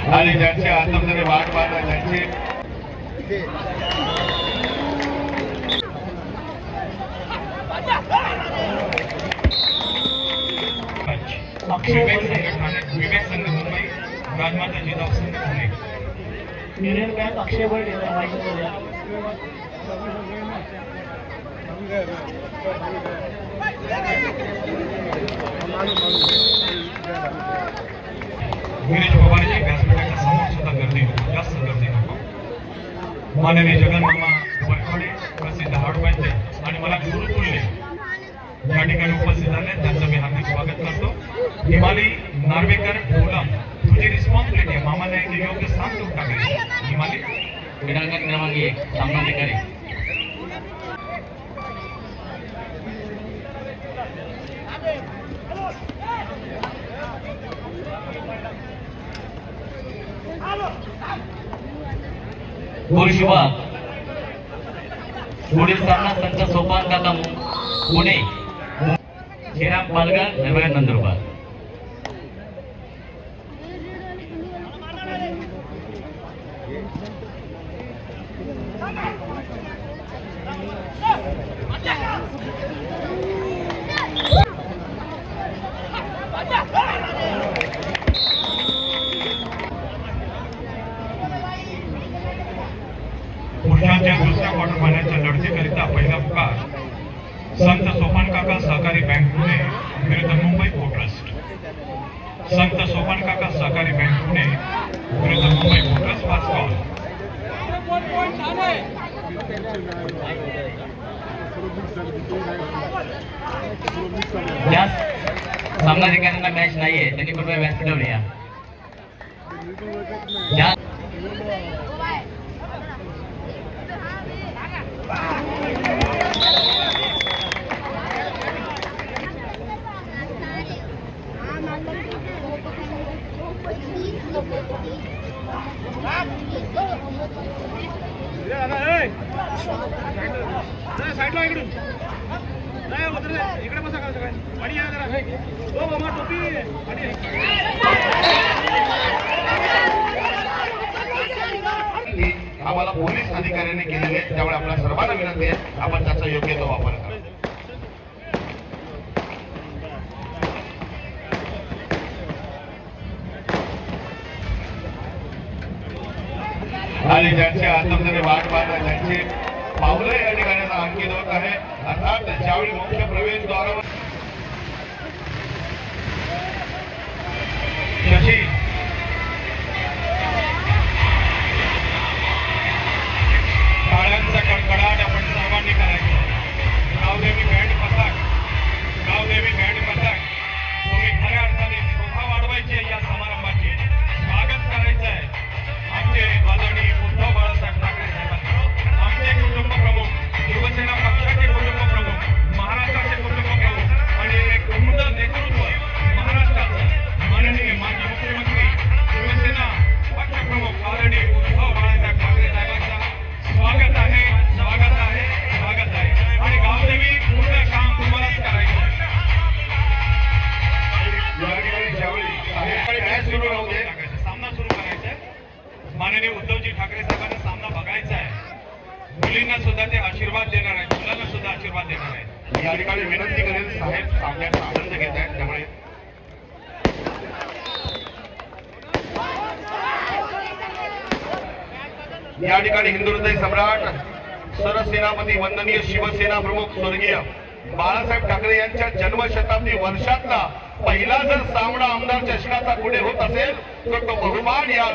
आणि ज्यांचे आतंत्र्य वाट पाहता त्यांचे विवेक संघ मुंबई, राजमाता जिजाऊ संघ पुणे. युनियन बँक अक्षय बळ गिरीश पवारच्या व्यासपीठाच्या समोर सुद्धा गर्दी नको, जास्त गर्दी नको. माननीय जगन्मामा वरखडे, प्रसिद्ध हाडवैद्य आणि मला गुरुकुल्ले या ठिकाणी उपस्थित झाले, त्यांचं मी हार्दिक स्वागत करतो. हिमाली नार्वेकर बोलम, तुझी रिस्पॉन्सिबिलिटी आहे, मामाने योग्य स्थान देऊन टाकले. हिमाली क्रीडांगण क्रमांक 1 सामनाधिकारी गोलशिवा. पुढील सामना संत सोपान काका पुणे, श्रीराम पालघर, नव्या नंदुरबार. पुरुषांच्या दुसऱ्या क्वार्टर फायनलच्या लढतीकरिता पहिला पुकार संत सोपान काका सहकारी बँक पुणे विरुद्ध मुंबई पोर्ट ट्रस्ट. संत सोपान काका सहकारी बँक पुणे विरुद्ध मुंबई पोर्ट ट्रस्ट. 5 कॉल. ज्या सामनाधिकाऱ्यांना मॅच नाहीये त्यांनी कृपया व्यासपीठावर या. आम्हाला पोलीस अधिकाऱ्यांनी केलेले, त्यामुळे आपल्या सर्वांना विनंती आहे आपण त्याचा योग्य तो वापर करा. आणि ज्यांचे आतंत्र्य वाट पाहता त्यांचे पावलं या ठिकाणी अंकित होत आहे. अर्थात ज्यावेळी मुख्य प्रवेशद्वारावर शशी टाळ्यांचा कडकडाट आपण सर्वांनी करायचा. गावदेवी बँड पथक, गावदेवी बँड पथक तुम्ही खऱ्या अर्थाने शोभा वाढवायची या समारंभाची, स्वागत करायचं आहे. आमचे आदरणीय उद्धव बाळासाहेब ठाकरे साहेबांना, आमचे कुटुंब प्रमुख, शिवसेना पक्षाचे कुटुंब प्रमुख, महाराष्ट्राचे कुटुंब प्रमुख आणि एक उमदा नेतृत्व महाराष्ट्राचं माननीय माजी मुख्यमंत्री, शिवसेना पक्ष प्रमुख आदरणीय उद्धव बाळासाहेब ठाकरे साहेबांचा स्वागत आहे, स्वागत आहे, स्वागत आहे. आणि गावदेवी पूर्ण काम तुम्हालाच करायचं. ज्यावेळी सुरू राहू दे, सामना सुरू करायचा आहे. माननीय उद्धवजी ठाकरे साहेबांना सामना बघायचा आहे. मुलींना सुद्धा ते आशीर्वाद देणार आहेत, मुलांना सुद्धा आशीर्वाद देणार आहेत. या ठिकाणी विनंती करेल, साहेब सामन्याचा आनंद घेत आहेत, त्यामुळे या ठिकाणी हिंदू हृदय सम्राट सरसेनापती वंदनीय शिवसेना प्रमुख स्वर्गीय बाळासाहेब ठाकरे यांच्या जन्मशताब्दी वर्षातला पहिला जर सामना आमदार चषकाचा पुढे होत असेल तर तो बहुमान या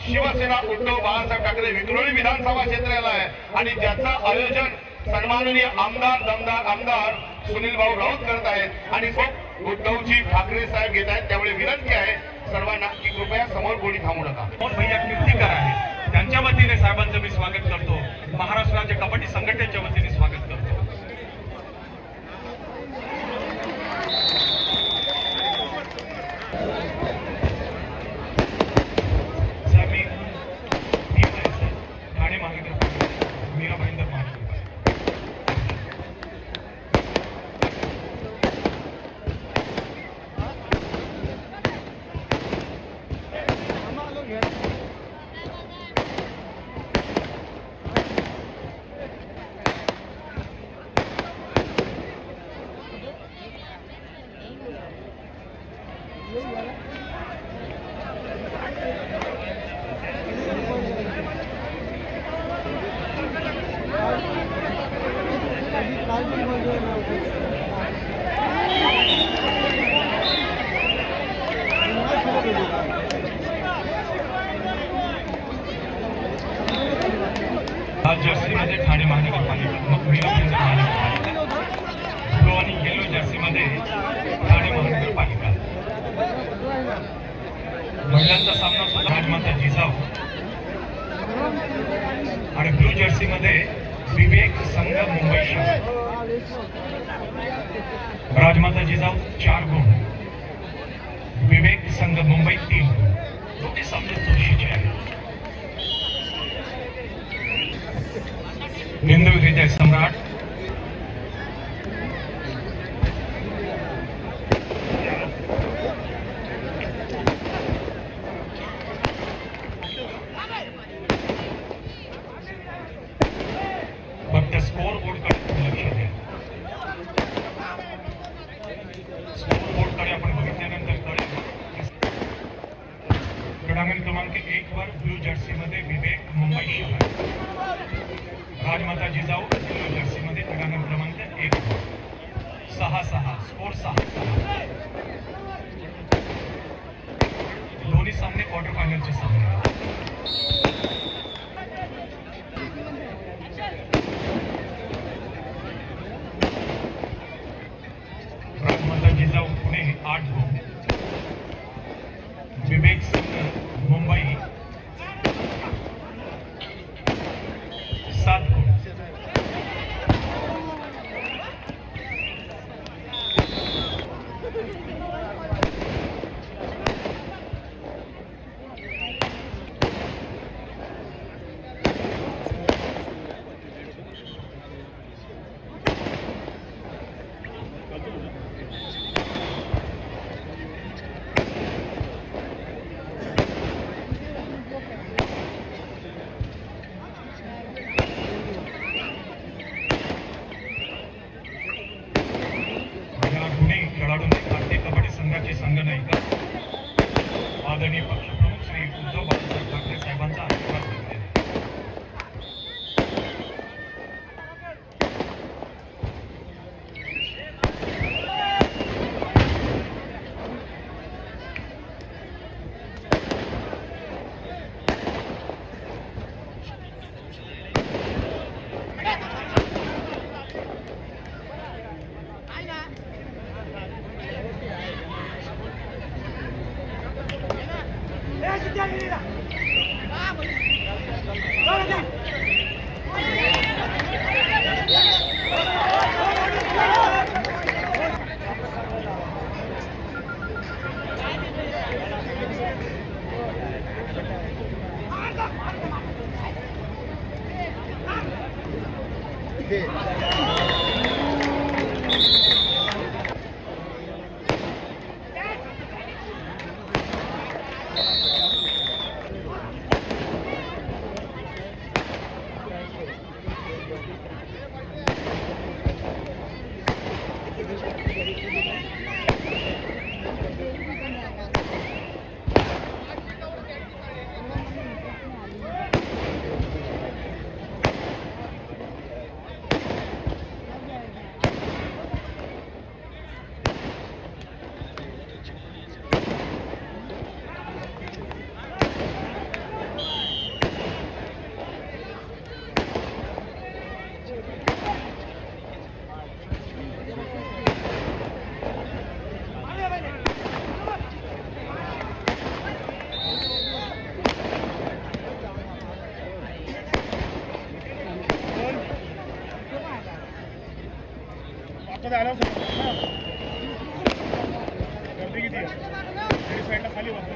शिवसेना उद्धव बाळासाहेब ठाकरे विक्रोळी विधानसभा क्षेत्राला आहे. आणि ज्याचं आयोजन सन्माननीय आमदार दमदार आमदार सुनील भाऊ राऊत करत आहेत आणि उद्धवजी ठाकरे साहेब घेत आहेत. त्यामुळे विनंती आहे सर्वांना की कृपया समोर कोणी थांबू नका. भैया कीर्तीकर आहे, त्यांच्या वतीने साहेबांचं मी स्वागत करतो. महाराष्ट्राच्या कबड्डी संघटनेच्या वतीने स्वागत करतो. गाणे मागे मीरा भाईंदर मागे Yeah. आज जर्सीमध्ये ठाणे महानगरपालिका, मग मीराबाईंचं महानगरपालिका, ब्लू आणि येलो जर्सीमध्ये ठाणे महानगरपालिका. महिलांचा सामना सुद्धा राजमाता जिजाऊ आणि ब्लू जर्सीमध्ये विवेक संघ मुंबई शहर. राजमाता जिजाऊ 4 गुण, विवेक संघ मुंबई 3 गुण. दोन्ही सामने चुरशीचे आहेत. हिंदू हृदय सम्राट फक्त स्कोर बोर्डकडे लक्ष द्या. स्कोर बोर्डकडे आपण बघितल्यानंतर कळेल. क्रीडांगण क्रमांक 1 वर ब्लू जर्सीमध्ये विवेक मुंबई शहर, राजमाता जिजाऊ येलो जर्सीमध्ये क्रीडांगण क्रमांक 1 वर 6-6 स्कोर 6-6. दोन्ही सामने क्वार्टर फायनलचे सामने. राजमाता जिजाऊ पुणे 8 गुण, विवेक संघ मुंबई 7 गुण. खेळाडूंनी भारतीय कबड्डी संघाची संघनायिका आदरणीय पक्षप्रमुख श्री उद्धव बाळासाहेब ठाकरे साहेबांचा आशीर्वाद घेतलेला. गर्दी किती आहे साईडला खाली वाटतं.